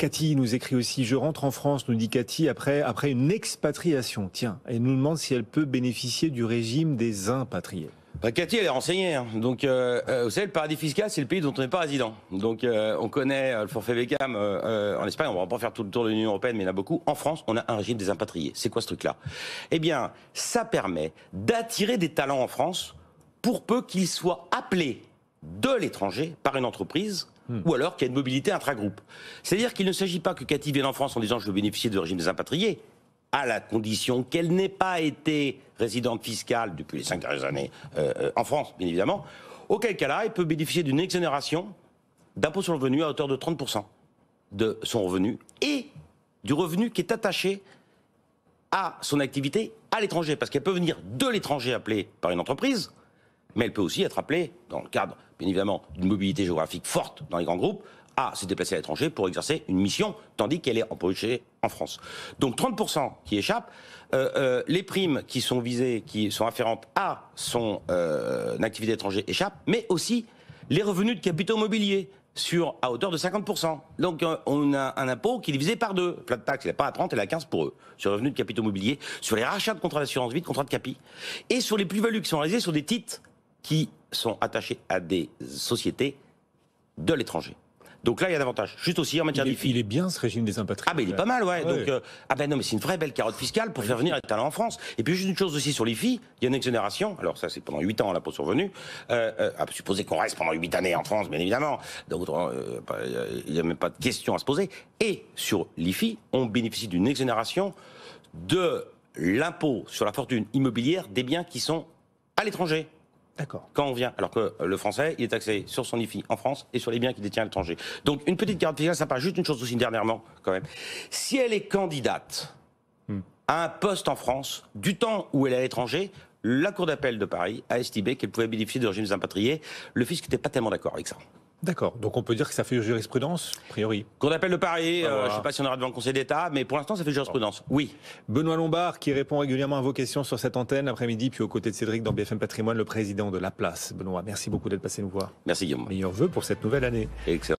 Cathy nous écrit aussi, je rentre en France, nous dit Cathy, après une expatriation. Tiens, elle nous demande si elle peut bénéficier du régime des impatriés. Cathy, elle est renseignée. Hein. Donc, vous savez, le paradis fiscal, c'est le pays dont on n'est pas résident. Donc, on connaît le forfait Beckham en Espagne. On ne va pas faire tout le tour de l'Union européenne, mais il y en a beaucoup. En France, on a un régime des impatriés. C'est quoi ce truc-là? Eh bien, ça permet d'attirer des talents en France pour peu qu'ils soient appelés de l'étranger par une entreprise ou alors qu'il y a une mobilité intragroupe. C'est-à-dire qu'il ne s'agit pas que Cathy vienne en France en disant je veux bénéficier du régime des impatriés, à la condition qu'elle n'ait pas été résidente fiscale depuis les 5 dernières années en France, bien évidemment, auquel cas là, elle peut bénéficier d'une exonération d'impôt sur le revenu à hauteur de 30% de son revenu et du revenu qui est attaché à son activité à l'étranger. Parce qu'elle peut venir de l'étranger appelée par une entreprise, mais elle peut aussi être appelée, dans le cadre, bien évidemment, d'une mobilité géographique forte dans les grands groupes, à se déplacer à l'étranger pour exercer une mission, tandis qu'elle est embauchée en France. Donc 30% qui échappent, les primes qui sont visées, qui sont afférentes à son activité étrangère échappent, mais aussi les revenus de capitaux mobiliers à hauteur de 50%. Donc on a un impôt qui est divisé par 2. Plat de taxe, il n'est pas à 30, il est à 15 pour eux. Sur les revenus de capitaux mobiliers, sur les rachats de contrats d'assurance vie, de contrats de capi, et sur les plus-values qui sont réalisées sur des titres qui sont attachés à des sociétés de l'étranger. Donc là, il y a davantage. Juste aussi en matière d'IFI. Il est bien ce régime des impatriés. Ah ben il est pas mal, ouais. Ouais. Donc non, mais c'est une vraie belle carotte fiscale pour faire venir les talents en France. Et puis juste une chose aussi sur l'IFI, il y a une exonération. Alors ça, c'est pendant 8 ans l'impôt sur le revenu. À supposer qu'on reste pendant 8 années en France, bien évidemment. Donc il n'y a même pas de question à se poser. Et sur l'IFI, on bénéficie d'une exonération de l'impôt sur la fortune immobilière des biens qui sont à l'étranger. D'accord. Quand on vient, alors que le français, il est taxé sur son IFI en France et sur les biens qu'il détient à l'étranger. Donc une petite carte fiscale, ça part juste une chose aussi dernièrement, quand même. Si elle est candidate à un poste en France, du temps où elle est à l'étranger, la Cour d'appel de Paris a estimé qu'elle pouvait bénéficier du régime des impatriés. Le fisc n'était pas tellement d'accord avec ça. D'accord. Donc on peut dire que ça fait jurisprudence, a priori. Cour d'appel de Paris, voilà. Je ne sais pas si on aura devant le Conseil d'État, mais pour l'instant, ça fait jurisprudence. Oui. Benoît Lombard, qui répond régulièrement à vos questions sur cette antenne l'après-midi, puis aux côtés de Cédric dans BFM Patrimoine, le président de La Place. Benoît, merci beaucoup d'être passé nous voir. Merci Guillaume. Meilleurs vœux pour cette nouvelle année. Excellent.